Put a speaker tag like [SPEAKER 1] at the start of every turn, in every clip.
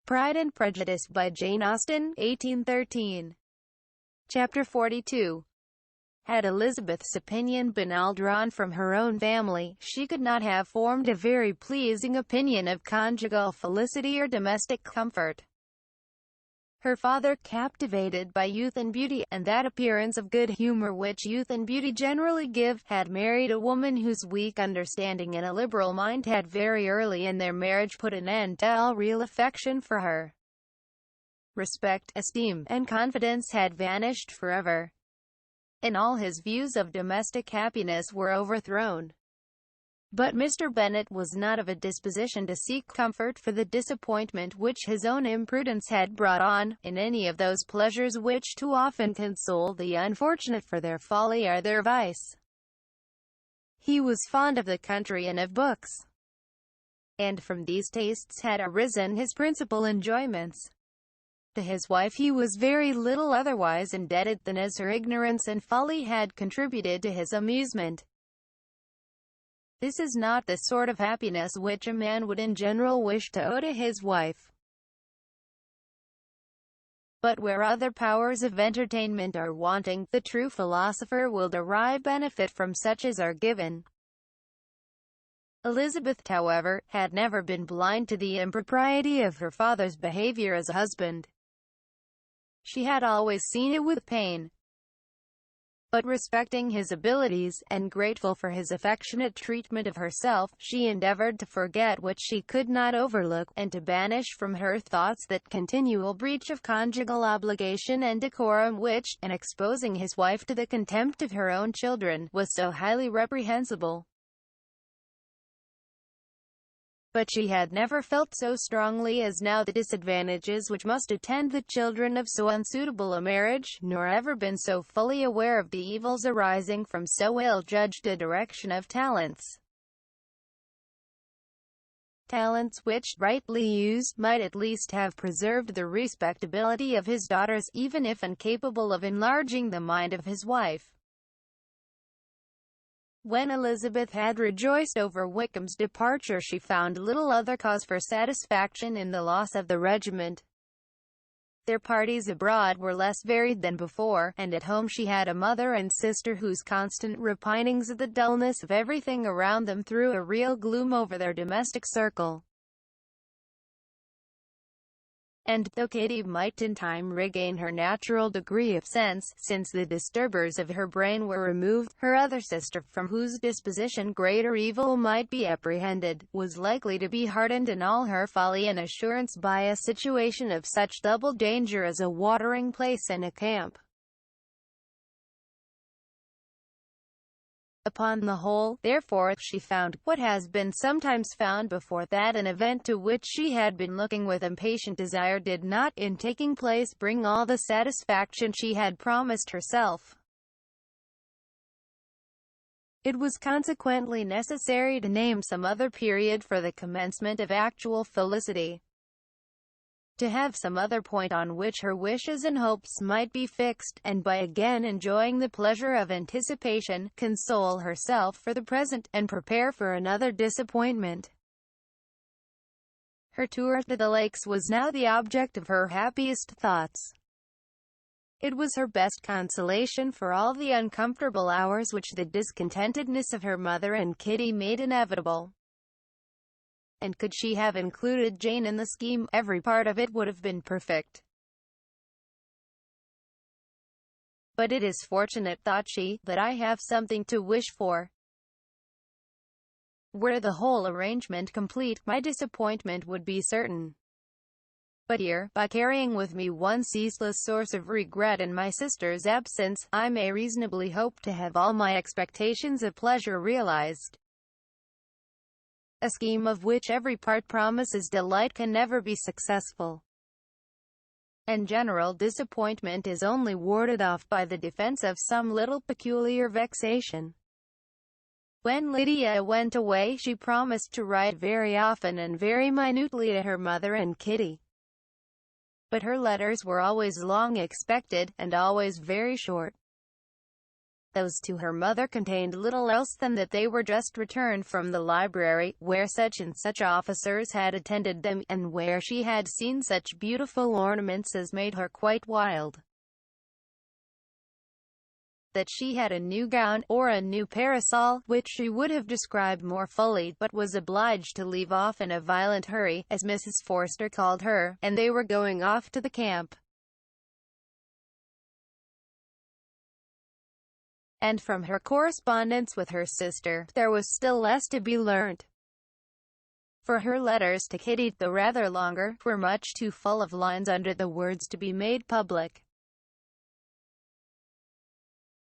[SPEAKER 1] Pride and Prejudice by Jane Austen, 1813. Chapter 42. Had Elizabeth's opinion been all drawn from her own family, she could not have formed a very pleasing opinion of conjugal felicity or domestic comfort. Her father, captivated by youth and beauty, and that appearance of good humor which youth and beauty generally give, had married a woman whose weak understanding and illiberal mind had very early in their marriage put an end to all real affection for her. Respect, esteem, and confidence had vanished forever, and all his views of domestic happiness were overthrown. But Mr. Bennet was not of a disposition to seek comfort for the disappointment which his own imprudence had brought on, in any of those pleasures which too often console the unfortunate for their folly or their vice. He was fond of the country and of books, and from these tastes had arisen his principal enjoyments. To his wife he was very little otherwise indebted than as her ignorance and folly had contributed to his amusement. This is not the sort of happiness which a man would in general wish to owe to his wife. But where other powers of entertainment are wanting, the true philosopher will derive benefit from such as are given. Elizabeth, however, had never been blind to the impropriety of her father's behavior as a husband. She had always seen it with pain. But respecting his abilities, and grateful for his affectionate treatment of herself, she endeavored to forget what she could not overlook, and to banish from her thoughts that continual breach of conjugal obligation and decorum which, in exposing his wife to the contempt of her own children, was so highly reprehensible. But she had never felt so strongly as now the disadvantages which must attend the children of so unsuitable a marriage, nor ever been so fully aware of the evils arising from so ill-judged a direction of talents. Talents which, rightly used, might at least have preserved the respectability of his daughters, even if incapable of enlarging the mind of his wife. When Elizabeth had rejoiced over Wickham's departure, she found little other cause for satisfaction in the loss of the regiment. Their parties abroad were less varied than before, and at home she had a mother and sister whose constant repinings at the dullness of everything around them threw a real gloom over their domestic circle. And, though Kitty might in time regain her natural degree of sense, since the disturbers of her brain were removed, her other sister, from whose disposition greater evil might be apprehended, was likely to be hardened in all her folly and assurance by a situation of such double danger as a watering place and a camp. Upon the whole, therefore, she found, what has been sometimes found before, that an event to which she had been looking with impatient desire did not, in taking place, bring all the satisfaction she had promised herself. It was consequently necessary to name some other period for the commencement of actual felicity. To have some other point on which her wishes and hopes might be fixed, and by again enjoying the pleasure of anticipation, console herself for the present, and prepare for another disappointment. Her tour to the lakes was now the object of her happiest thoughts. It was her best consolation for all the uncomfortable hours which the discontentedness of her mother and Kitty made inevitable. And could she have included Jane in the scheme, every part of it would have been perfect. But it is fortunate, thought she, that I have something to wish for. Were the whole arrangement complete, my disappointment would be certain. But here, by carrying with me one ceaseless source of regret in my sister's absence, I may reasonably hope to have all my expectations of pleasure realized. A scheme of which every part promises delight can never be successful, and general disappointment is only warded off by the defense of some little peculiar vexation. When Lydia went away, she promised to write very often and very minutely to her mother and Kitty. But her letters were always long expected, and always very short. Those to her mother contained little else than that they were just returned from the library, where such and such officers had attended them, and where she had seen such beautiful ornaments as made her quite wild. That she had a new gown, or a new parasol, which she would have described more fully, but was obliged to leave off in a violent hurry, as Mrs. Forster called her, and they were going off to the camp. And from her correspondence with her sister, there was still less to be learnt. For her letters to Kitty, though rather longer, were much too full of lines under the words to be made public.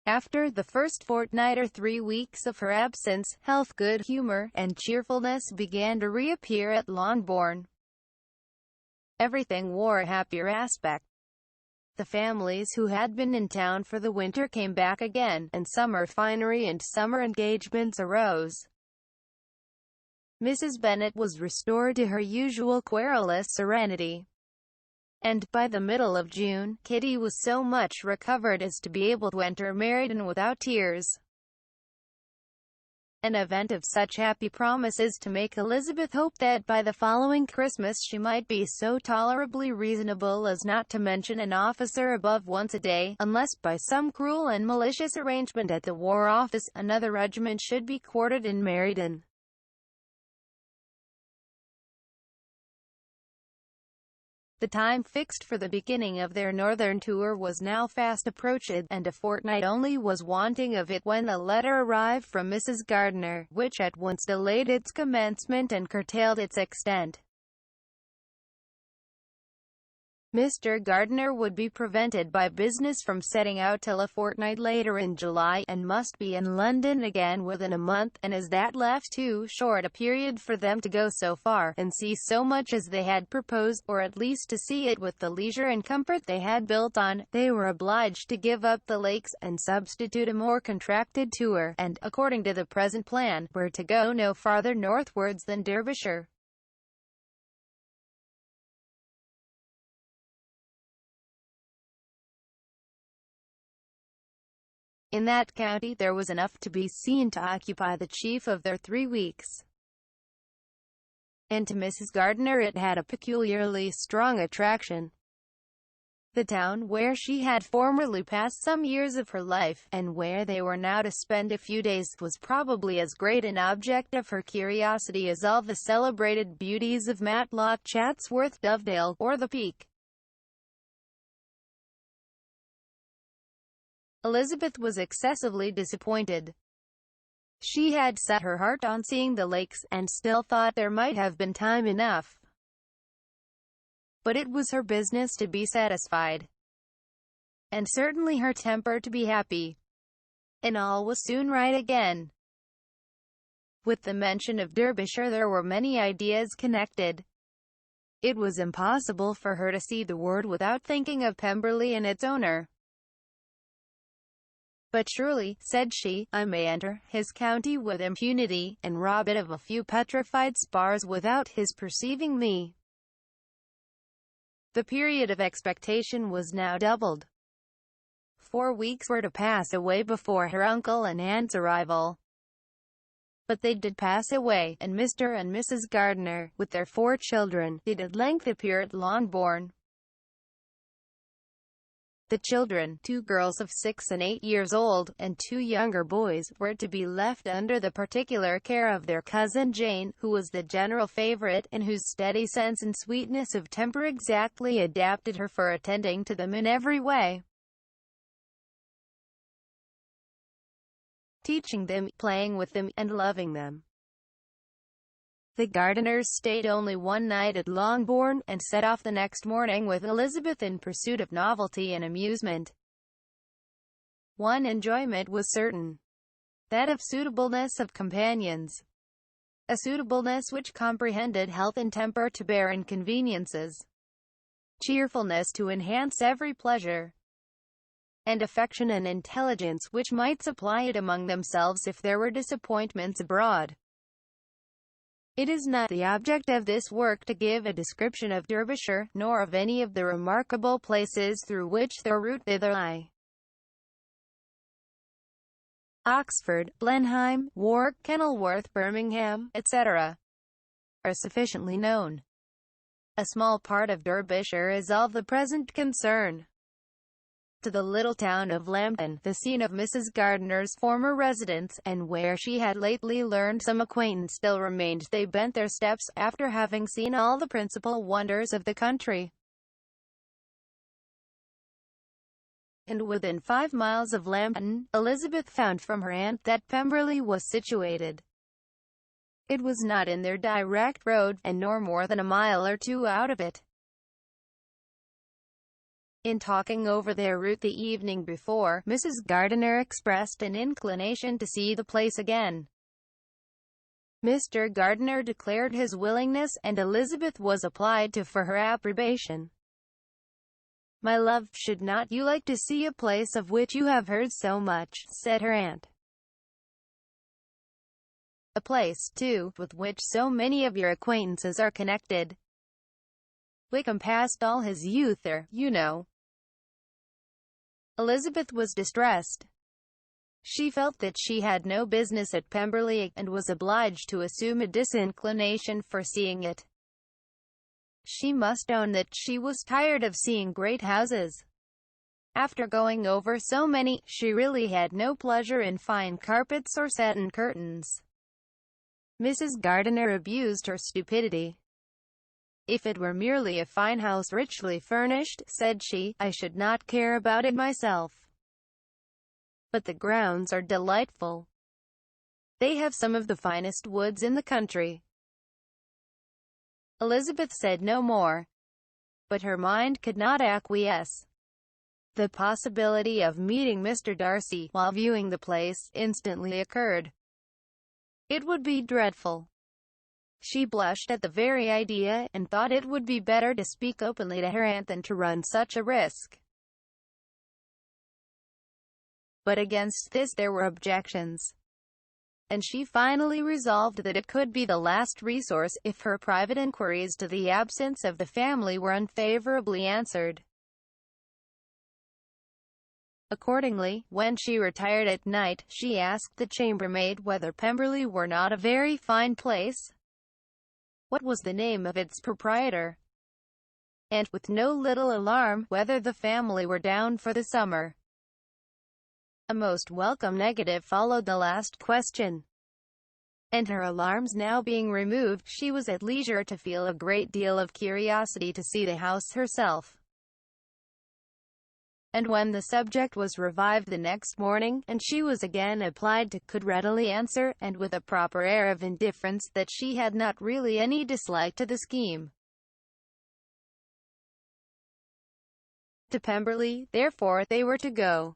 [SPEAKER 1] After the first fortnight or 3 weeks of her absence, health, good humor, and cheerfulness began to reappear at Longbourn. Everything wore a happier aspect. The families who had been in town for the winter came back again, and summer finery and summer engagements arose. Mrs. Bennet was restored to her usual querulous serenity. And, by the middle of June, Kitty was so much recovered as to be able to enter Meriden without tears. An event of such happy promises to make Elizabeth hope that by the following Christmas she might be so tolerably reasonable as not to mention an officer above once a day, unless, by some cruel and malicious arrangement at the War Office, another regiment should be quartered in Meriden. The time fixed for the beginning of their northern tour was now fast approaching, and a fortnight only was wanting of it when a letter arrived from Mrs. Gardiner, which at once delayed its commencement and curtailed its extent. Mr. Gardiner would be prevented by business from setting out till a fortnight later in July, and must be in London again within a month, and as that left too short a period for them to go so far, and see so much as they had proposed, or at least to see it with the leisure and comfort they had built on, they were obliged to give up the lakes, and substitute a more contracted tour, and, according to the present plan, were to go no farther northwards than Derbyshire. In that county there was enough to be seen to occupy the chief of their 3 weeks. And to Mrs. Gardiner it had a peculiarly strong attraction. The town where she had formerly passed some years of her life, and where they were now to spend a few days, was probably as great an object of her curiosity as all the celebrated beauties of Matlock, Chatsworth, Dovedale, or the Peak. Elizabeth was excessively disappointed. She had set her heart on seeing the lakes, and still thought there might have been time enough. But it was her business to be satisfied, and certainly her temper to be happy. And all was soon right again. With the mention of Derbyshire there were many ideas connected. It was impossible for her to see the word without thinking of Pemberley and its owner. "But surely," said she, "I may enter his county with impunity, and rob it of a few petrified spars without his perceiving me." The period of expectation was now doubled. 4 weeks were to pass away before her uncle and aunt's arrival. But they did pass away, and Mr. and Mrs. Gardiner, with their 4 children, did at length appear at Longbourn. The children, 2 girls of 6 and 8 years old, and 2 younger boys, were to be left under the particular care of their cousin Jane, who was the general favourite, and whose steady sense and sweetness of temper exactly adapted her for attending to them in every way, teaching them, playing with them, and loving them. The Gardiners stayed only one night at Longbourn, and set off the next morning with Elizabeth in pursuit of novelty and amusement. One enjoyment was certain: that of suitableness of companions. A suitableness which comprehended health and temper to bear inconveniences, cheerfulness to enhance every pleasure, and affection and intelligence which might supply it among themselves if there were disappointments abroad. It is not the object of this work to give a description of Derbyshire, nor of any of the remarkable places through which their route thither lay. Oxford, Blenheim, Warwick, Kenilworth, Birmingham, etc., are sufficiently known. A small part of Derbyshire is of the present concern to the little town of Lambton, the scene of Mrs. Gardiner's former residence, and where she had lately learned some acquaintance still remained. They bent their steps, after having seen all the principal wonders of the country, and within 5 miles of Lambton, Elizabeth found from her aunt that Pemberley was situated. It was not in their direct road, and nor more than a mile or two out of it. In talking over their route the evening before, Mrs. Gardiner expressed an inclination to see the place again. Mr. Gardiner declared his willingness, and Elizabeth was applied to for her approbation. "My love, should not you like to see a place of which you have heard so much?" said her aunt. "A place, too, with which so many of your acquaintances are connected. Wickham passed all his youth there, you know." Elizabeth was distressed. She felt that she had no business at Pemberley, and was obliged to assume a disinclination for seeing it. She must own that she was tired of seeing great houses. After going over so many, she really had no pleasure in fine carpets or satin curtains. Mrs. Gardiner abused her stupidity. "If it were merely a fine house richly furnished," said she, "I should not care about it myself. But the grounds are delightful. They have some of the finest woods in the country." Elizabeth said no more, but her mind could not acquiesce. The possibility of meeting Mr. Darcy, while viewing the place, instantly occurred. It would be dreadful. She blushed at the very idea, and thought it would be better to speak openly to her aunt than to run such a risk. But against this there were objections, and she finally resolved that it could be the last resource, if her private inquiries to the absence of the family were unfavorably answered. Accordingly, when she retired at night, she asked the chambermaid whether Pemberley were not a very fine place, what was the name of its proprietor, and, with no little alarm, whether the family were down for the summer. A most welcome negative followed the last question, and her alarms now being removed, she was at leisure to feel a great deal of curiosity to see the house herself. And when the subject was revived the next morning, and she was again applied to, could readily answer, and with a proper air of indifference, that she had not really any dislike to the scheme. To Pemberley, therefore, they were to go.